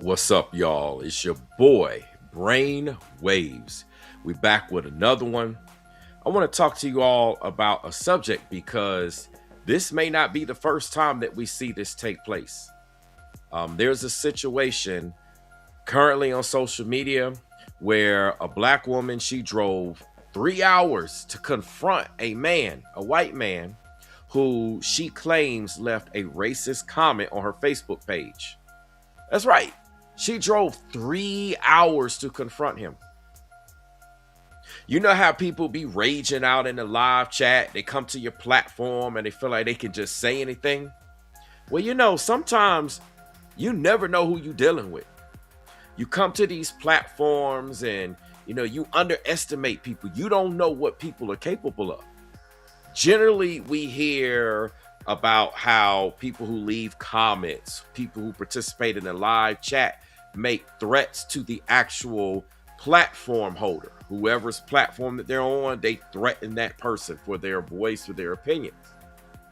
What's up, y'all? It's your boy, Brainwavezz. We back with another one. I want to talk to you all about a subject because this may not be the first time that we see this take place. There's a situation currently on social media where a black woman, she drove 3 hours to confront a man, a white man, who she claims left a racist comment on her Facebook page. That's right. She drove 3 hours to confront him. You know how people be raging out in the live chat? They come to your platform and they feel like they can just say anything. Well, sometimes you never know who you're dealing with. You come to these platforms and, you underestimate people. You don't know what people are capable of. Generally, we hear about how people who leave comments, people who participate in the live chat, make threats to the actual platform holder. Whoever's platform that they're on, they threaten that person for their voice, for their opinions.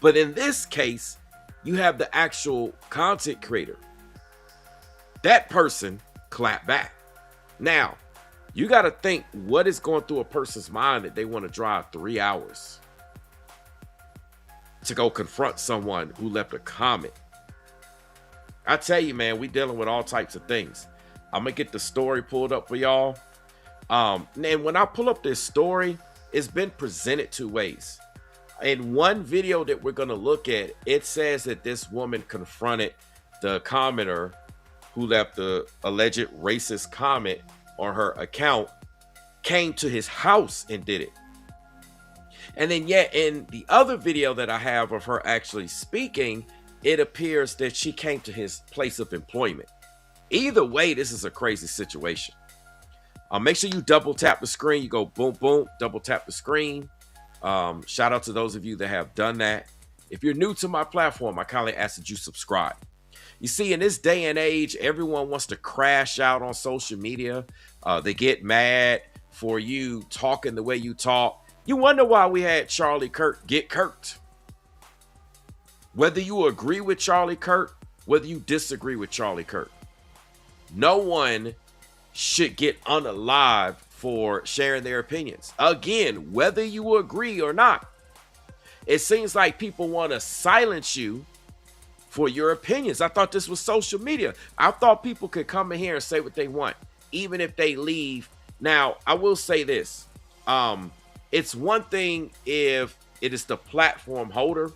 But in this case, you have the actual content creator. That person clapped back. Now, you got to think what is going through a person's mind that they want to drive 3 hours to go confront someone who left a comment. I tell you, man, we dealing with all types of things. I'm gonna get the story pulled up for y'all. And when I pull up this story, it's been presented two ways. In one video that we're gonna look at, it says that this woman confronted the commenter who left the alleged racist comment on her account, came to his house and did it. And then yet in the other video that I have of her actually speaking, it appears that she came to his place of employment. Either way, this is a crazy situation. Make sure you double tap the screen. You go boom, boom, double tap the screen. Shout out to those of you that have done that. If you're new to my platform, I kindly ask that you subscribe. You see, in this day and age, everyone wants to crash out on social media. They get mad for you talking the way you talk. You wonder why we had Charlie Kirk get kirked. Whether you agree with Charlie Kirk, whether you disagree with Charlie Kirk, no one should get unalived for sharing their opinions. Again, whether you agree or not, it seems like people want to silence you for your opinions. I thought this was social media. I thought people could come in here and say what they want, even if they leave. Now, I will say this. It's one thing if it is the platform holder.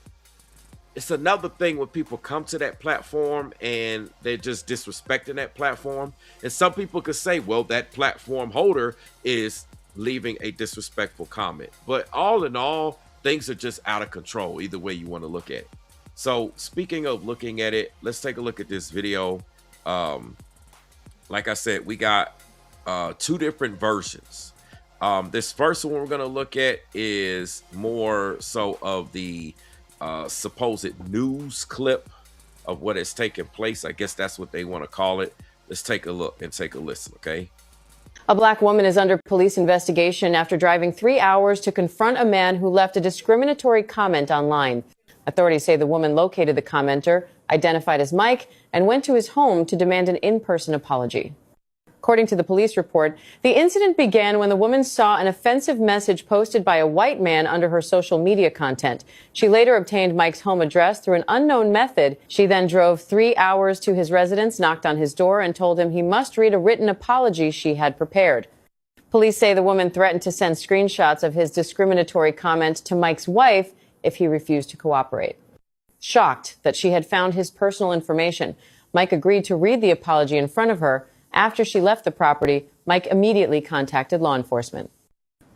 It's another thing when people come to that platform and they're just disrespecting that platform. And some people could say, well, that platform holder is leaving a disrespectful comment. But all in all, things are just out of control, either way you want to look at it. So speaking of looking at it, let's take a look at this video. Like I said, we got two different versions. This first one we're going to look at is more so of the supposed news clip of what has taken place. I guess that's what they want to call it. Let's take a look and take a listen, okay? A black woman is under police investigation after driving 3 hours to confront a man who left a discriminatory comment online. Authorities say the woman located the commenter, identified as Mike, and went to his home to demand an in-person apology. According to the police report, the incident began when the woman saw an offensive message posted by a white man under her social media content. She later obtained Mike's home address through an unknown method. She then drove 3 hours to his residence, knocked on his door, and told him he must read a written apology she had prepared. Police say the woman threatened to send screenshots of his discriminatory comment to Mike's wife if he refused to cooperate. Shocked that she had found his personal information, Mike agreed to read the apology in front of her. After she left the property, Mike immediately contacted law enforcement.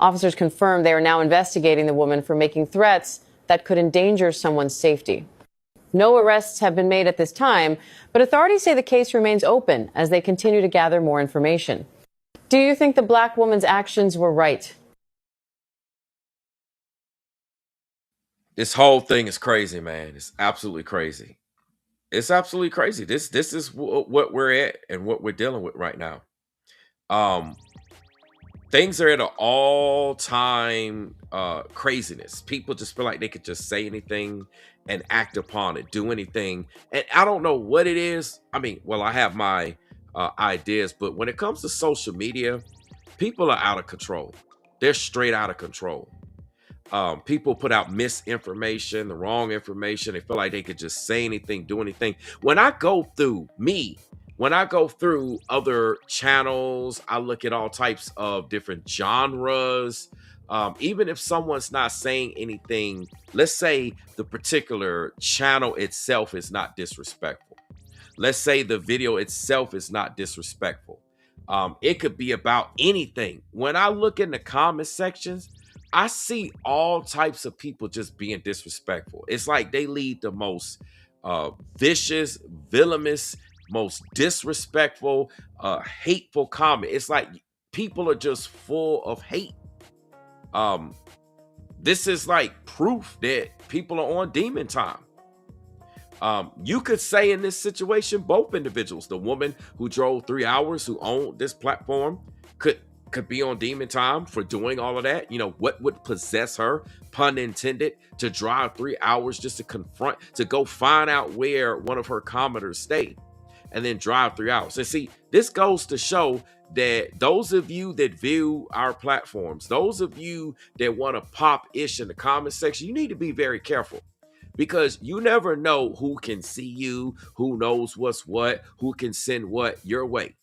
Officers confirmed they are now investigating the woman for making threats that could endanger someone's safety. No arrests have been made at this time, but authorities say the case remains open as they continue to gather more information. Do you think the black woman's actions were right? This whole thing is crazy, man. It's absolutely crazy. It's absolutely crazy. This is what we're at and what we're dealing with right now. Things are at an all-time craziness. People just feel like they could just say anything and act upon it, do anything. And I don't know what it is. I mean, well, I have my ideas. But when it comes to social media, people are out of control. They're straight out of control. People put out misinformation, the wrong information. They feel like they could just say anything, do anything. When I go through other channels, I look at all types of different genres. Even if someone's not saying anything, let's say the particular channel itself is not disrespectful. Let's say the video itself is not disrespectful. It could be about anything. When I look in the comment sections, I see all types of people just being disrespectful. It's like they lead the most vicious, villainous, most disrespectful, hateful comment. It's like people are just full of hate. This is like proof that people are on demon time. You could say in this situation, both individuals, the woman who drove 3 hours, who owned this platform, could be on demon time for doing all of that. You know, what would possess her, pun intended, to drive 3 hours just to go find out where one of her commenters stayed and then drive 3 hours. And see, this goes to show that those of you that view our platforms, those of you that want to pop ish in the comment section, you need to be very careful. Because you never know who can see you, who knows what's what, who can send what your way.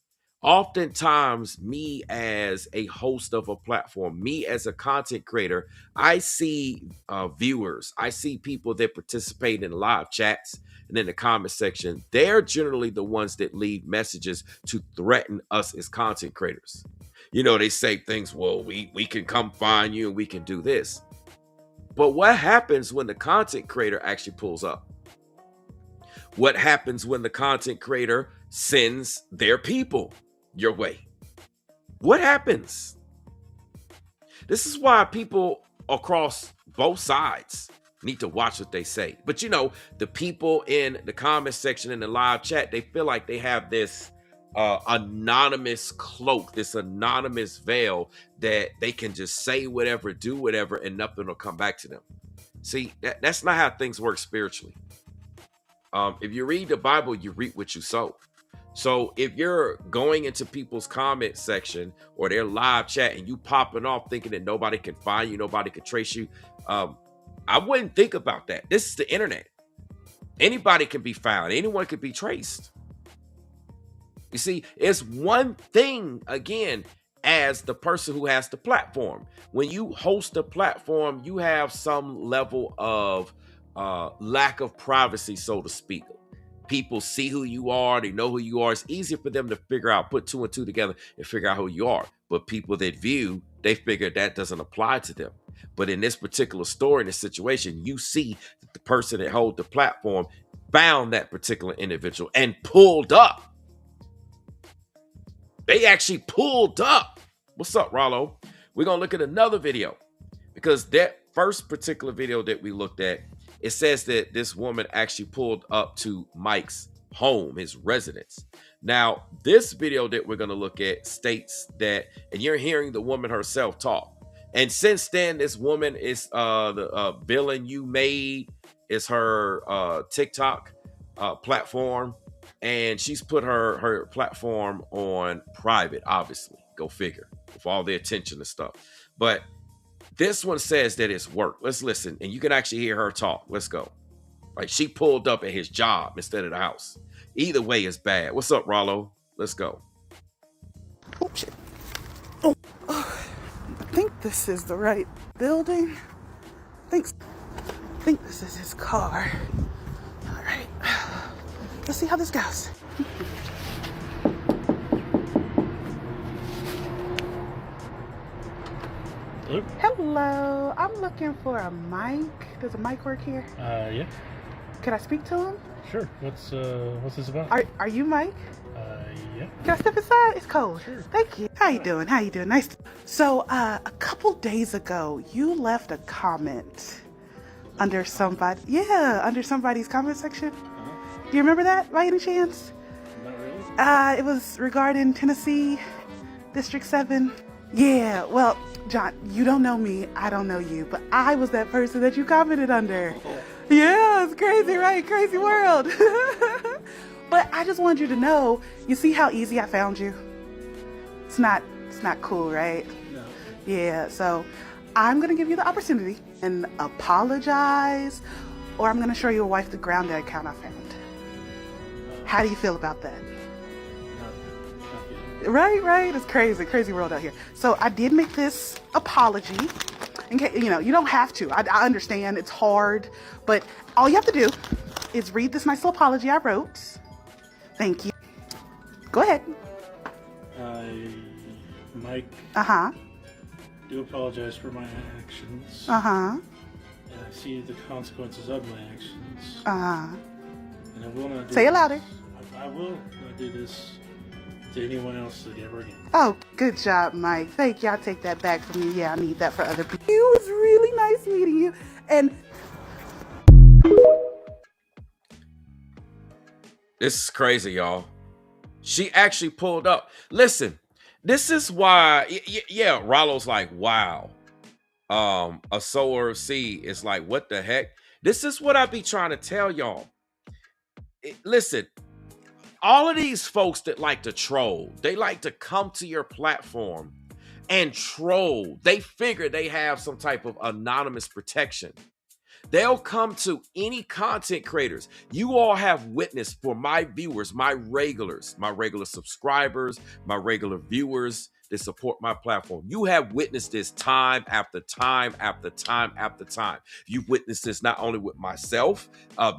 Oftentimes, me as a host of a platform, me as a content creator, I see viewers, I see people that participate in live chats and in the comment section. They're generally the ones that leave messages to threaten us as content creators. You know, they say things, well, we can come find you and we can do this. But what happens when the content creator actually pulls up? What happens when the content creator sends their people your way? What happens? This is why people across both sides need to watch what they say. But you know, the people in the comment section in the live chat, they feel like they have this anonymous cloak, this anonymous veil that they can just say whatever, do whatever, and nothing will come back to them. See, that's not how things work spiritually. If you read the Bible, you reap what you sow. So if you're going into people's comment section or their live chat and you popping off thinking that nobody can find you, nobody can trace you, I wouldn't think about that. This is the internet. Anybody can be found. Anyone can be traced. You see, it's one thing, again, as the person who has the platform. When you host a platform, you have some level of lack of privacy, so to speak. People see who you are. They know who you are. It's easier for them to figure out, put two and two together and figure out who you are. But people that view, they figure that doesn't apply to them. But in this particular story, in this situation, you see that the person that holds the platform found that particular individual and pulled up. They actually pulled up. What's up, Rollo? We're going to look at another video because that first particular video that we looked at, it says that this woman actually pulled up to Mike's home, his residence. Now, this video that we're going to look at states that, and you're hearing the woman herself talk. And since then, this woman is the billing you made is her TikTok platform. And she's put her platform on private, obviously. Go figure, with all the attention and stuff. But this one says that it's work. Let's listen, and you can actually hear her talk. Let's go. Like she pulled up at his job instead of the house. Either way is bad. What's up, Rollo? Let's go. Oh, shit. Oh, I think this is the right building. I think this is his car. All right. Let's see how this goes. Hello. I'm looking for a mic. Does a mic work here? Yeah. Can I speak to him? Sure. What's this about? Are you Mike? Yeah. Can I step inside? It's cold. Sure. Thank you. How you doing? Nice. So, a couple days ago, you left a comment under somebody's comment section. Do you remember that by any chance? Not really. It was regarding Tennessee, District 7. Yeah, well, John, you don't know me, I don't know you, but I was that person that you commented under. Yeah, it's crazy, right? Crazy world. But I just wanted you to know, you see how easy I found you? It's not cool, right? No. Yeah, so I'm gonna give you the opportunity and apologize, or I'm gonna show your wife the grounded account I found. How do you feel about that? Not good. Right. It's crazy world out here. So I did make this apology. In case, you don't have to. I understand it's hard, but all you have to do is read this nice little apology I wrote. Thank you. Go ahead. Mike, do apologize for my actions. And I see the consequences of my actions. And I will not do Say it this. louder. I will not do this to anyone else ever again. Oh, good job, Mike. Thank you. I'll take that back from you. Yeah, I need that for other people. It was really nice meeting you. And This is crazy, y'all. She actually pulled up. Listen, this is why, yeah, Rollo's like, wow. A sower of seed is like, what the heck? This is what I be trying to tell y'all. Listen, all of these folks that like to troll, they like to come to your platform and troll. They figure they have some type of anonymous protection. They'll come to any content creators. You all have witnessed, for my viewers, my regular subscribers, my regular viewers that support my platform. You have witnessed this time after time after time after time. You've witnessed this not only with myself,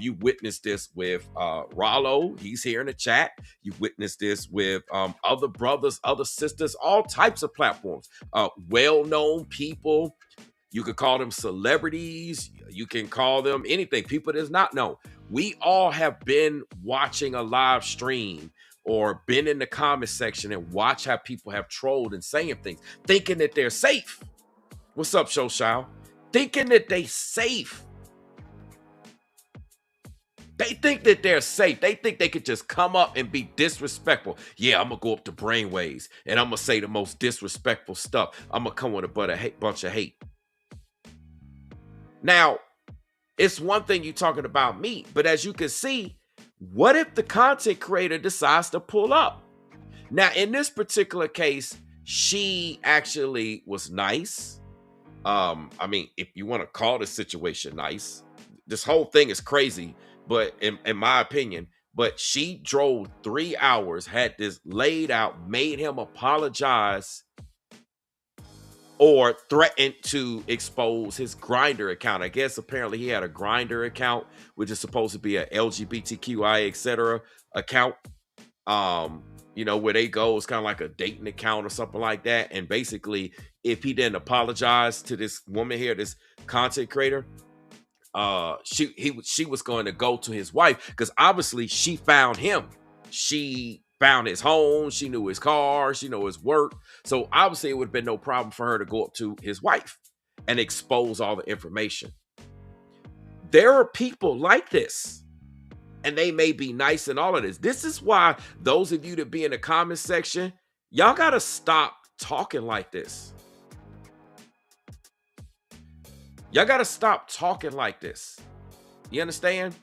you've witnessed this with Rollo. He's here in the chat. You've witnessed this with other brothers, other sisters, all types of platforms, well-known people. You could call them celebrities. You can call them anything. People that's not known. We all have been watching a live stream or been in the comment section and watch how people have trolled and saying things, thinking that they're safe. What's up, Shoshao? Thinking that they safe. They think that they're safe. They think they could just come up and be disrespectful. Yeah, I'm going to go up to Brainwavezz and I'm going to say the most disrespectful stuff. I'm going to come with a bunch of hate. Now, it's one thing you're talking about me, but as you can see, what if the content creator decides to pull up? Now, in this particular case, she actually was nice. I mean, if you want to call the situation nice, this whole thing is crazy, but in my opinion, but she drove 3 hours, had this laid out, made him apologize, or threatened to expose his Grindr account. I guess apparently he had a Grindr account, which is supposed to be a LGBTQI, etc. account. Where they go, it's kind of like a dating account or something like that. And basically, if he didn't apologize to this woman here, this content creator, she was going to go to his wife, because obviously she found him. She found his home, she knew his car, she knew his work. So obviously it would have been no problem for her to go up to his wife and expose all the information. There are people like this, and they may be nice and all of this. This is why those of you that be in the comment section, y'all got to stop talking like this. Y'all got to stop talking like this. You understand?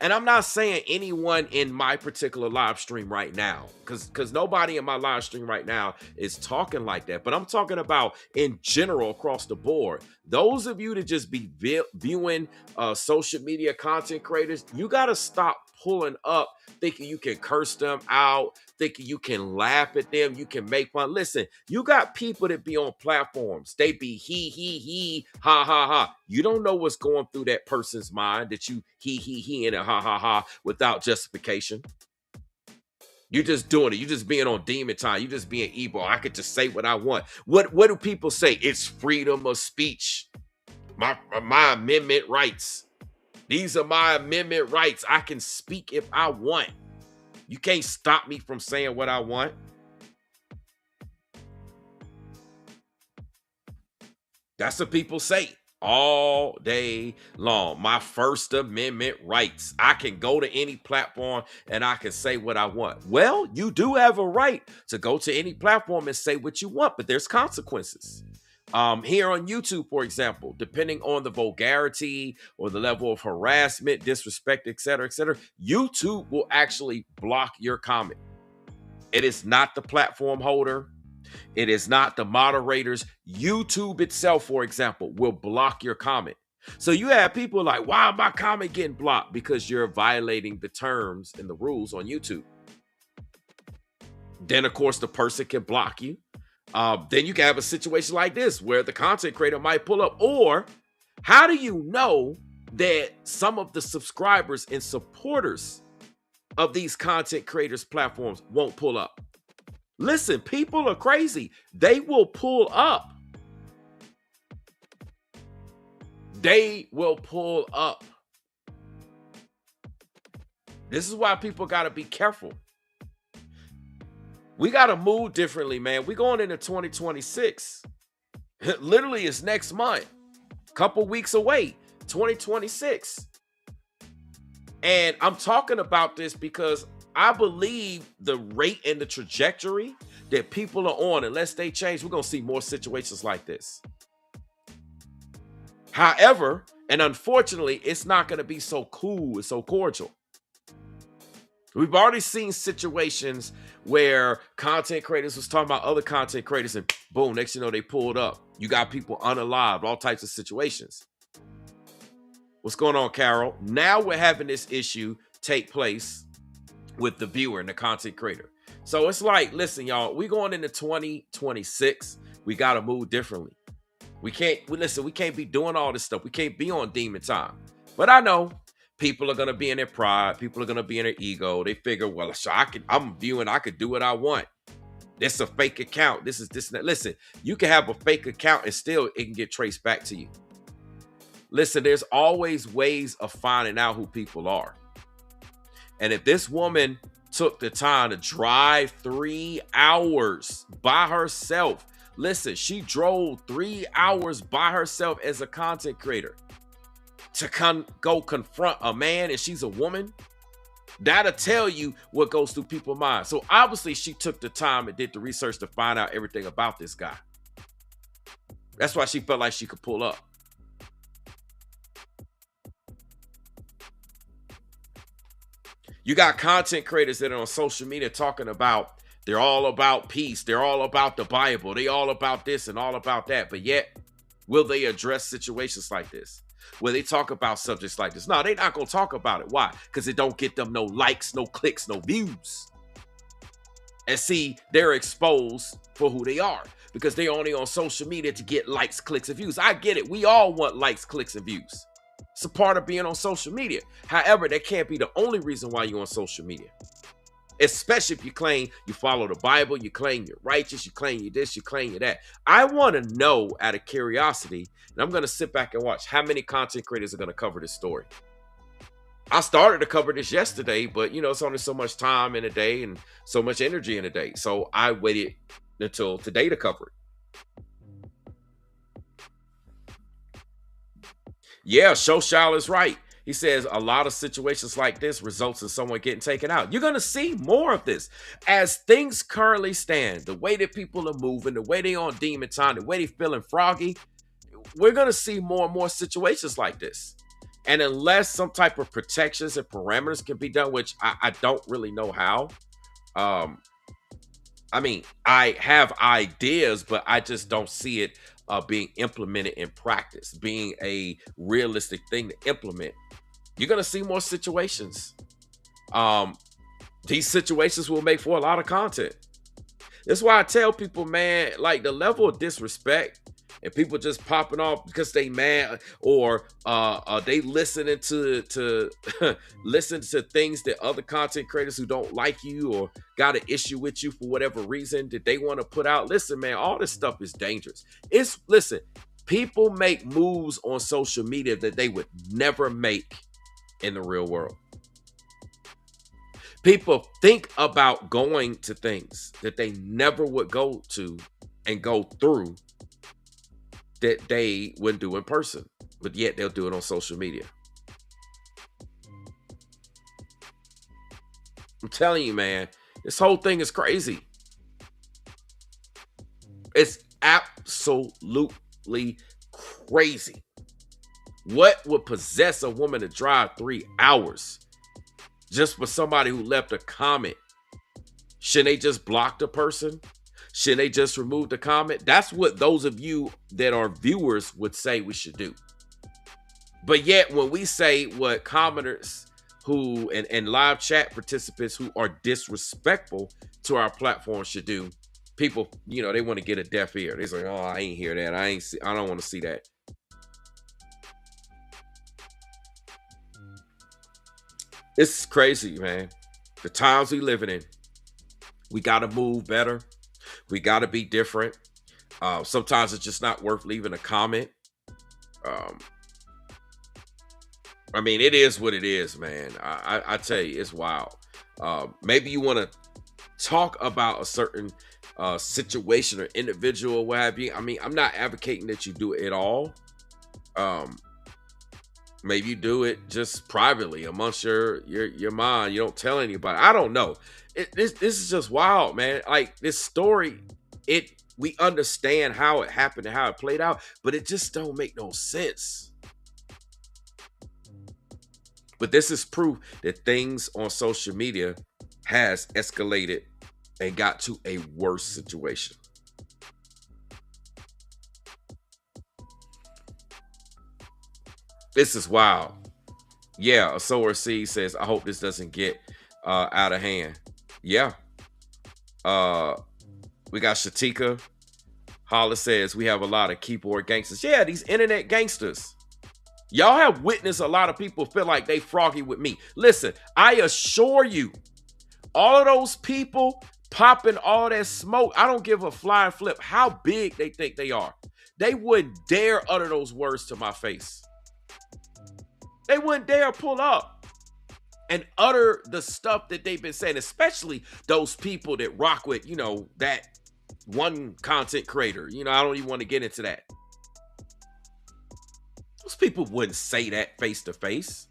And I'm not saying anyone in my particular live stream right now, because nobody in my live stream right now is talking like that. But I'm talking about in general across the board. Those of you that just be viewing social media content creators, you got to stop pulling up thinking you can curse them out, thinking you can laugh at them, you can make fun. Listen, you got people that be on platforms. They be he, ha, ha, ha. You don't know what's going through that person's mind that you he, and a ha, ha, ha without justification. You're just doing it. You're just being on demon time. You're just being evil. I could just say what I want. What do people say? It's freedom of speech. My amendment rights. These are my amendment rights. I can speak if I want. You can't stop me from saying what I want. That's what people say all day long. My First Amendment rights. I can go to any platform and I can say what I want. Well, you do have a right to go to any platform and say what you want, but there's consequences. Here on YouTube, for example, depending on the vulgarity or the level of harassment, disrespect, etc., YouTube will actually block your comment. It is not the platform holder. It is not the moderators. YouTube itself, for example, will block your comment. So you have people like, why my comment getting blocked? Because you're violating the terms and the rules on YouTube. Then, of course, the person can block you. Then you can have a situation like this where the content creator might pull up. Or how do you know that some of the subscribers and supporters of these content creators platforms won't pull up? Listen, people are crazy. They will pull up. They will pull up. This is why people got to be careful. We got to move differently, man. We're going into 2026. Literally, it's next month. Couple weeks away, 2026. And I'm talking about this because I believe the rate and the trajectory that people are on, unless they change, we're going to see more situations like this. However, and unfortunately, it's not going to be so cool and so cordial. We've already seen situations where content creators was talking about other content creators and boom, next thing you know, they pulled up. You got people unalived, all types of situations. What's going on, Carol? Now we're having this issue take place with the viewer and the content creator. So it's like, listen, y'all, we going into 2026. We got to move differently. We can't be doing all this stuff. We can't be on demon time. But I know people are going to be in their pride. People are going to be in their ego. They figure, well, so I'm viewing, I could do what I want. This a fake account. This is this and that. Listen, you can have a fake account and still it can get traced back to you. Listen, there's always ways of finding out who people are. And if this woman took the time to drive 3 hours by herself, listen, she drove 3 hours by herself as a content creator to go confront a man, and she's a woman, that'll tell you what goes through people's minds. So obviously she took the time and did the research to find out everything about this guy. That's why she felt like she could pull up. You got content creators that are on social media talking about they're all about peace. They're all about the Bible. They all about this and all about that. But yet, will they address situations like this? Will they talk about subjects like this? No, they're not going to talk about it. Why? Because it don't get them no likes, no clicks, no views. And see, they're exposed for who they are because they're only on social media to get likes, clicks, and views. I get it. We all want likes, clicks, and views. It's a part of being on social media. However, that can't be the only reason why you're on social media. Especially if you claim you follow the Bible, you claim you're righteous, you claim you're this, you claim you're that. I want to know out of curiosity, and I'm going to sit back and watch how many content creators are going to cover this story. I started to cover this yesterday, but it's only so much time in a day and so much energy in a day. So I waited until today to cover it. Yeah, Shoshal is right. He says a lot of situations like this results in someone getting taken out. You're going to see more of this. As things currently stand, the way that people are moving, the way they on demon time, the way they feeling froggy, we're going to see more and more situations like this. And unless some type of protections and parameters can be done, which I don't really know how. I have ideas, but I just don't see it being implemented in practice, being a realistic thing to implement. You're going to see more situations. These situations will make for a lot of content. That's why I tell people, man, like the level of disrespect and people just popping off because they mad or they listening to listen to things that other content creators who don't like you or got an issue with you for whatever reason that they want to put out. Listen, man, all this stuff is dangerous. Listen, people make moves on social media that they would never make in the real world. People think about going to things that they never would go to and go through that they wouldn't do in person, but yet they'll do it on social media. I'm telling you, man, this whole thing is crazy. It's absolutely crazy. What would possess a woman to drive 3 hours just for somebody who left a comment? Shouldn't they just block the person? Shouldn't they just remove the comment? That's what those of you that are viewers would say we should do. But yet when we say what commenters who and live chat participants who are disrespectful to our platform should do, people, they want to get a deaf ear. They're like, oh, I ain't hear that. I don't want to see that. It's crazy, man. The times we living in. We got to move better. We got to be different. Sometimes it's just not worth leaving a comment. I mean, it is what it is, man. I tell you, it's wild. Maybe you want to talk about a certain situation or individual, what have you. I mean, I'm not advocating that you do it at all. Maybe you do it just privately amongst your mind. You don't tell anybody. I don't know. This is just wild, man. Like this story, we understand how it happened and how it played out, but it just don't make no sense. But this is proof that things on social media has escalated and got to a worse situation. This is wild. Yeah, a sower seed says, I hope this doesn't get out of hand. Yeah. We got Shatika. Holla says, we have a lot of keyboard gangsters. Yeah, these internet gangsters. Y'all have witnessed a lot of people feel like they froggy with me. Listen, I assure you, all of those people popping all that smoke, I don't give a flying flip how big they think they are. They wouldn't dare utter those words to my face. They wouldn't dare pull up and utter the stuff that they've been saying, especially those people that rock with, that one content creator. I don't even want to get into that. Those people wouldn't say that face to face.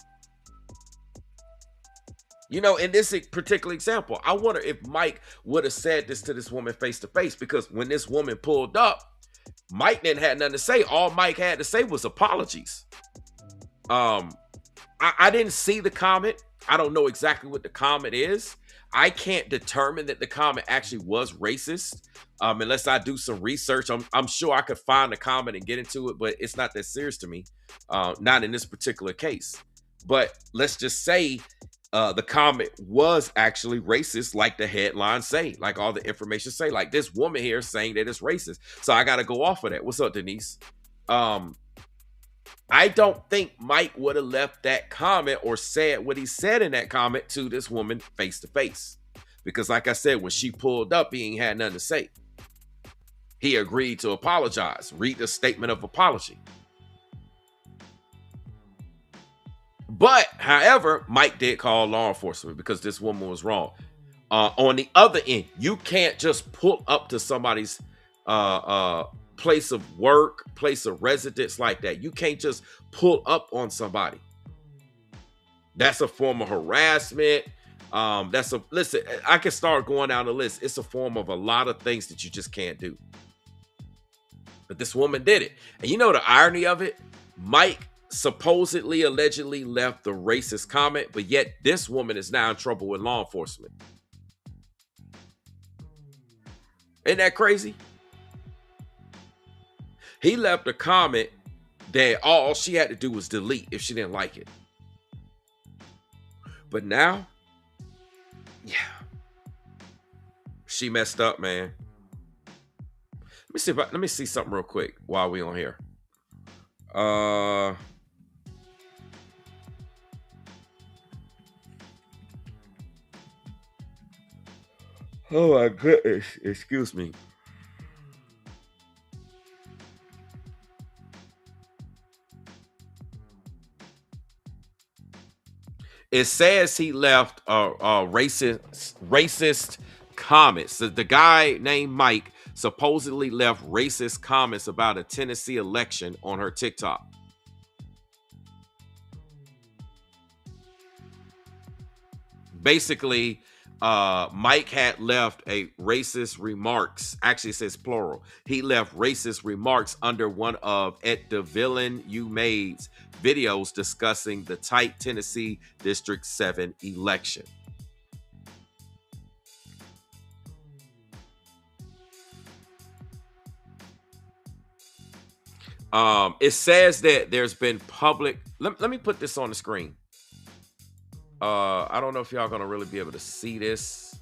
In this particular example, I wonder if Mike would have said this to this woman face to face, because when this woman pulled up, Mike didn't have nothing to say. All Mike had to say was apologies. I didn't see the comment. I don't know exactly what the comment is. I can't determine that the comment actually was racist unless I do some research. I'm sure I could find the comment and get into it, but it's not that serious to me. Not in this particular case. But let's just say the comment was actually racist, like the headlines say, like all the information say, like this woman here saying that it's racist. So I got to go off of that. What's up, Denise? I don't think Mike would have left that comment or said what he said in that comment to this woman face to face. Because like I said, when she pulled up, he ain't had nothing to say. He agreed to apologize. Read the statement of apology. But, however, Mike did call law enforcement because this woman was wrong. On the other end, you can't just pull up to somebody's place of work, place of residence like that. You can't just pull up on somebody. That's a form of harassment. Listen, I can start going down the list. It's a form of a lot of things that you just can't do. But this woman did it. And the irony of it? Mike supposedly, allegedly left the racist comment, but yet this woman is now in trouble with law enforcement. Isn't that crazy? He left a comment that all she had to do was delete if she didn't like it. But now, yeah, she messed up, man. Let me see something real quick while we on here. Oh my goodness, excuse me. It says he left racist comments. The guy named Mike supposedly left racist comments about a Tennessee election on her TikTok. Basically, Mike had left a racist remarks. Actually, it says plural. He left racist remarks under one of Ed DeVillen You Made's videos discussing the tight Tennessee District 7 election. It says that there's been public. Let me put this on the screen. I don't know if y'all gonna really be able to see this.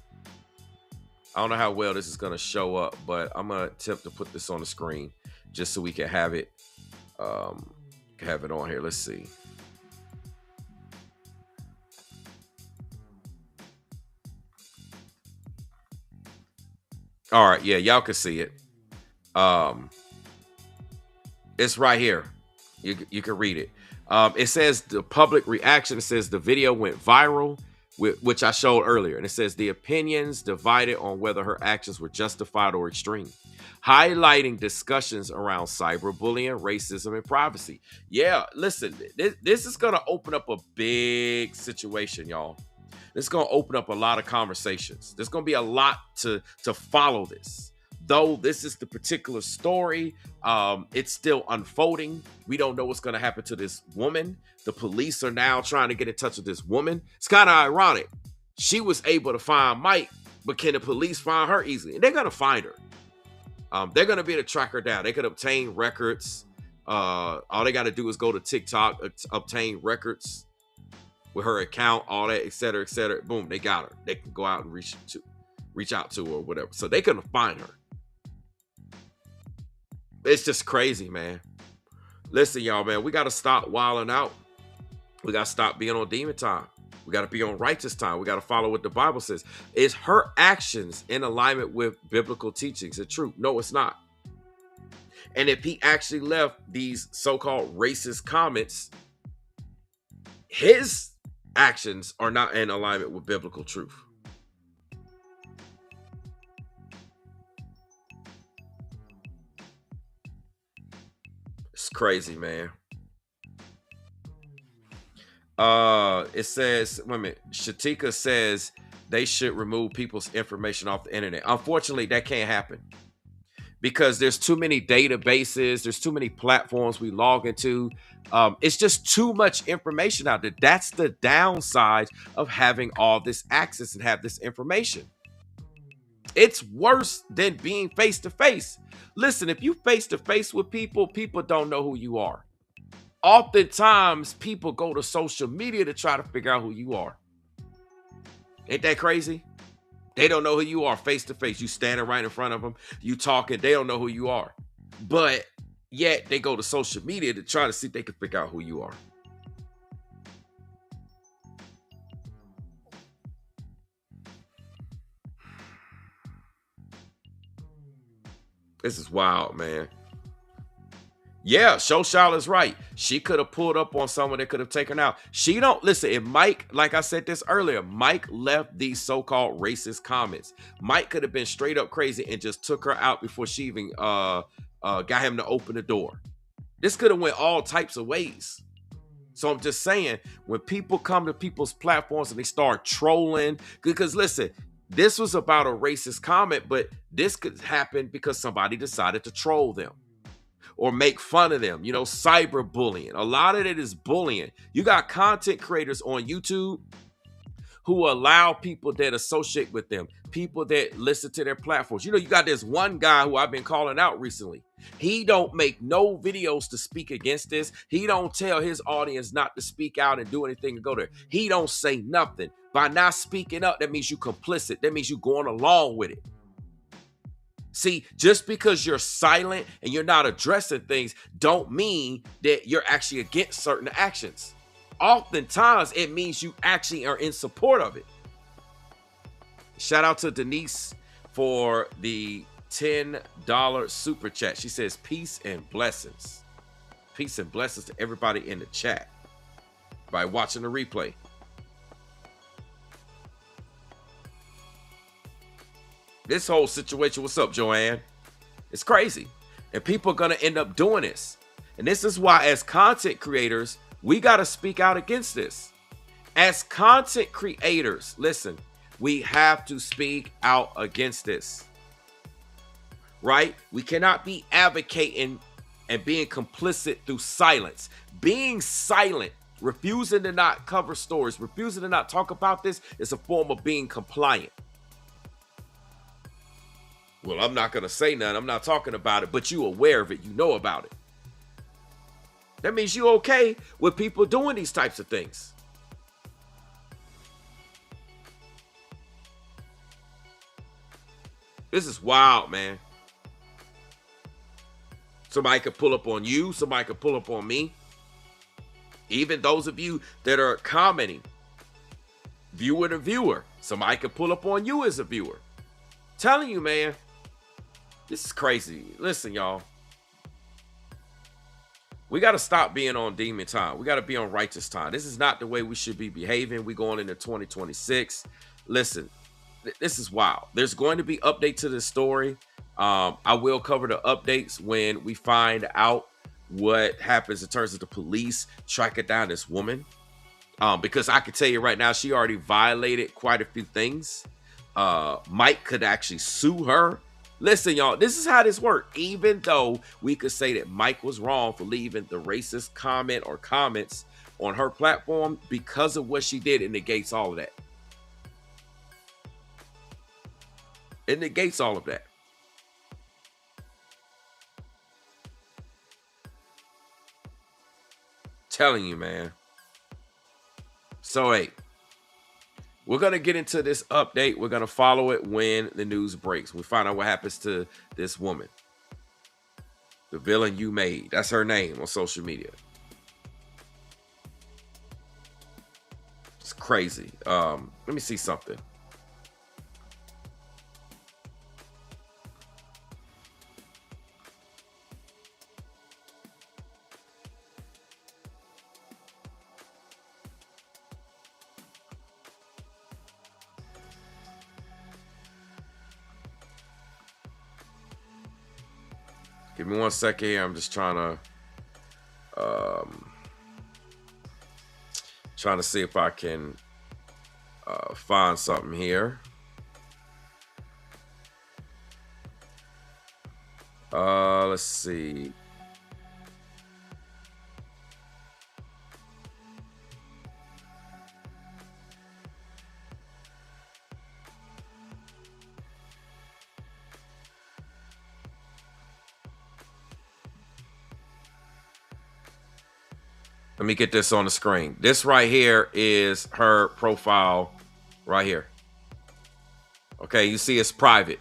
I don't know how well this is gonna show up, but I'm gonna attempt to put this on the screen just so we can have it on here. Let's see. All right, yeah, y'all can see it. It's right here. You can read it. It says the public reaction. It says the video went viral, which I showed earlier. And it says the opinions divided on whether her actions were justified or extreme, highlighting discussions around cyberbullying, racism, and privacy. Yeah, listen, this is going to open up a big situation, y'all. This is going to open up a lot of conversations. There's going to be a lot to follow this. Though this is the particular story, it's still unfolding. We don't know what's going to happen to this woman. The police are now trying to get in touch with this woman. It's kind of ironic. She was able to find Mike, but can the police find her easily? And they're going to find her. They're going to be able to track her down. They could obtain records. All they got to do is go to TikTok, obtain records with her account, all that, et cetera, et cetera. Boom, they got her. They can go out and reach out to her or whatever. So they couldn't find her. It's just crazy, man. Listen, y'all, man, we got to stop wilding out. We got to stop being on demon time. We got to be on righteous time. We got to follow what the Bible says. Is her actions in alignment with biblical teachings and truth? No, it's not. And if he actually left these so-called racist comments, his actions are not in alignment with biblical truth. It's crazy, man. It says, wait a minute. Shatika says they should remove people's information off the internet. Unfortunately, that can't happen because there's too many databases. There's too many platforms we log into. It's just too much information out there. That's the downside of having all this access and have this information. It's worse than being face to face. Listen, if you face to face with people, people don't know who you are. Oftentimes, people go to social media to try to figure out who you are. Ain't that crazy? They don't know who you are face to face. You standing right in front of them, you talking, they don't know who you are. But yet they go to social media to try to see if they can figure out who you are. This is wild, man. Yeah, Shoshal is right. She could have pulled up on someone that could have taken her out. She don't listen. If Mike, like I said this earlier, Mike left these so-called racist comments. Mike could have been straight up crazy and just took her out before she even got him to open the door. This could have went all types of ways. So I'm just saying, when people come to people's platforms and they start trolling, because listen, this was about a racist comment, but this could happen because somebody decided to troll them or make fun of them. You know, cyberbullying. A lot of it is bullying. You got content creators on YouTube who allow people that associate with them, people that listen to their platforms. You know, you got this one guy who I've been calling out recently. He don't make no videos to speak against this. He don't tell his audience not to speak out and do anything to go there. He don't say nothing. By not speaking up, that means you complicit. That means you going along with it. See, just because you're silent and you're not addressing things don't mean that you're actually against certain actions. Oftentimes, it means you actually are in support of it. Shout out to Denise for the $10 super chat. She says, peace and blessings. Peace and blessings to everybody in the chat by watching the replay. This whole situation, what's up, Joanne? It's crazy. And people are going to end up doing this. And this is why, as content creators, we got to speak out against this. As content creators, listen, We have to speak out against this, right? We cannot be advocating and being complicit through silence. Being silent, refusing to not cover stories, refusing to not talk about this is a form of being compliant. Well, I'm not going to say nothing. I'm not talking about it, but you aware of it. You know about it. That means you okay with people doing these types of things. This is wild, man. Somebody could pull up on you. Somebody could pull up on me. Even those of you that are commenting, viewer to viewer, somebody could pull up on you as a viewer. Telling you, man, this is crazy. Listen, y'all. We got to stop being on demon time. We got to be on righteous time. This is not the way we should be behaving. We're going into 2026. Listen, this is wild. There's going to be update to this story. I will cover the updates when we find out what happens in terms of the police tracking down this woman. Because I can tell you right now, she already violated quite a few things. Mike could actually sue her. Listen, y'all, this is how this works. Even though we could say that Mike was wrong for leaving the racist comment or comments on her platform, because of what she did, it negates all of that. It negates all of that. Telling you, man. So, hey, we're going to get into this update. We're going to follow it when the news breaks. We find out what happens to this woman. The villain you made. That's her name on social media. It's crazy. Let me see something. Give me 1 second here. I'm just trying to see if I can find something here. Let's see. Let me get this on the screen. This right here is her profile right here. Okay, you see it's private.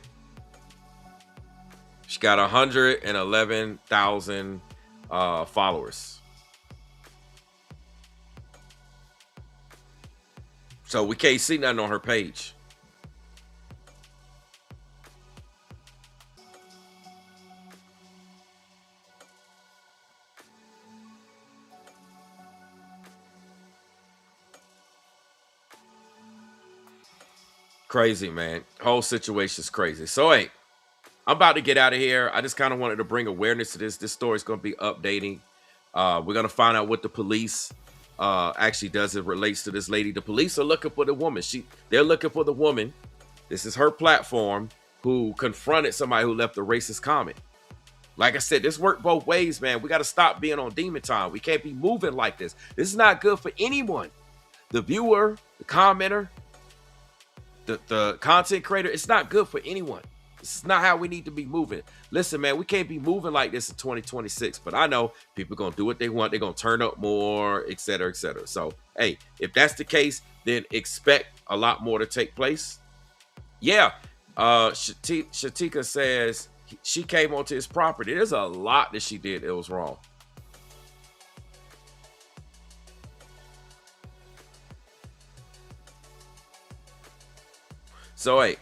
She got 111,000 followers. So we can't see nothing on her page. Crazy, man. Whole situation's crazy. So, hey, I'm about to get out of here. I just kind of wanted to bring awareness to this. This story's going to be updating. We're going to find out what the police actually does as it relates to this lady. The police are looking for the woman. They're looking for the woman. This is her platform who confronted somebody who left a racist comment. Like I said, this worked both ways, man. We got to stop being on demon time. We can't be moving like this. This is not good for anyone. The viewer, the commenter, the content creator, it's not good for anyone. This is not how we need to be moving. Listen, man, we can't be moving like this in 2026. But I know people are going to do what they want. They're going to turn up more, et cetera, et cetera. So, hey, if that's the case, then expect a lot more to take place. Yeah. Shatika says she came onto his property. There's a lot that she did. It was wrong. So, hey,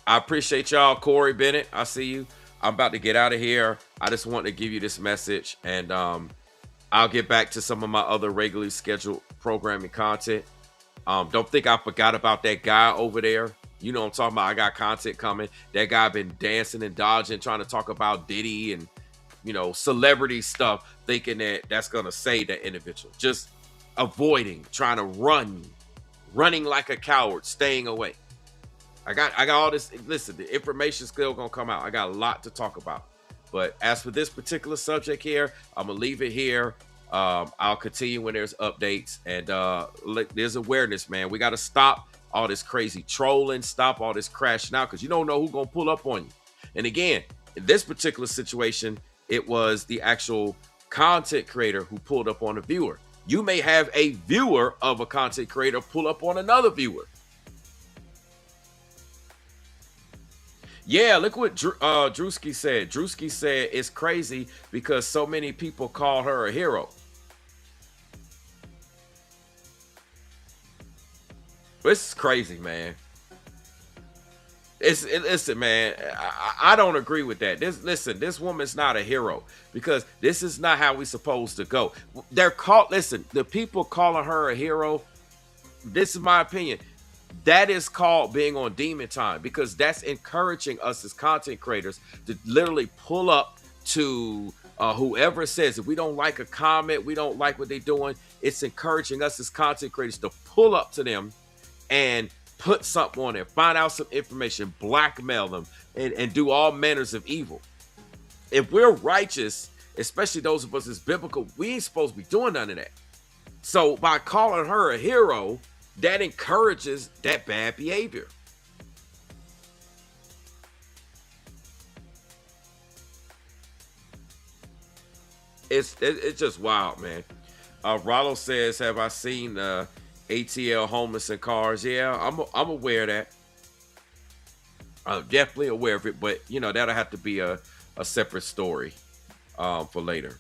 I appreciate y'all. Corey Bennett, I see you. I'm about to get out of here. I just want to give you this message, and I'll get back to some of my other regularly scheduled programming content. Don't think I forgot about that guy over there. You know what I'm talking about. I got content coming. That guy been dancing and dodging, trying to talk about Diddy and, you know, celebrity stuff, thinking that that's going to save that individual. Just avoiding, trying to running like a coward, staying away. I got all this. Listen, the information's still gonna come out. I got a lot to talk about. But as for this particular subject here, I'm gonna leave it here. I'll continue when there's updates. And look, there's awareness, man. We gotta stop all this crazy trolling, stop all this crashing out, because you don't know who's gonna pull up on you. And again, in this particular situation, it was the actual content creator who pulled up on a viewer. You may have a viewer of a content creator pull up on another viewer. Yeah, look what Drewski said. Drewski said it's crazy because so many people call her a hero. This is crazy, man. Listen, man. I don't agree with that. This woman's not a hero because this is not how we supposed to go. They're called. Listen, the people calling her a hero. This is my opinion. That is called being on demon time, because that's encouraging us as content creators to literally pull up to whoever says, if we don't like a comment, we don't like what they're doing, it's encouraging us as content creators to pull up to them and put something on there, find out some information, blackmail them, and do all manners of evil. If we're righteous, especially those of us that's biblical, we ain't supposed to be doing none of that. So by calling her a hero, that encourages that bad behavior. It's just wild, man. Rollo says, have I seen ATL homeless in cars? Yeah, I'm aware of that. I'm definitely aware of it, but you know, that'll have to be a separate story for later.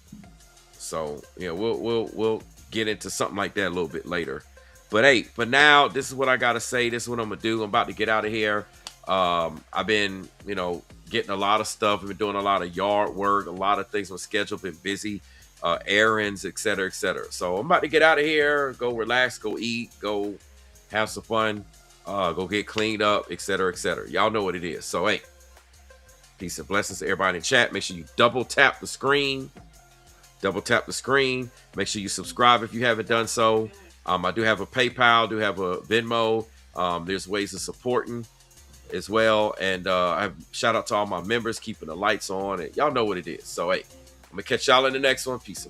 So yeah, we'll get into something like that a little bit later. But hey, for now, this is what I gotta say. This is what I'm gonna do. I'm about to get out of here. I've been, getting a lot of stuff. I've been doing a lot of yard work, a lot of things on schedule, been busy, errands, etc., etc. So I'm about to get out of here, go relax, go eat, go have some fun, go get cleaned up, etc., etc. Y'all know what it is. So hey, peace and blessings to everybody in chat. Make sure you double tap the screen. Double tap the screen. Make sure you subscribe if you haven't done so. I do have a PayPal, do have a Venmo. There's ways of supporting as well. And I have shout out to all my members keeping the lights on. And y'all know what it is. So, hey, I'm going to catch y'all in the next one. Peace.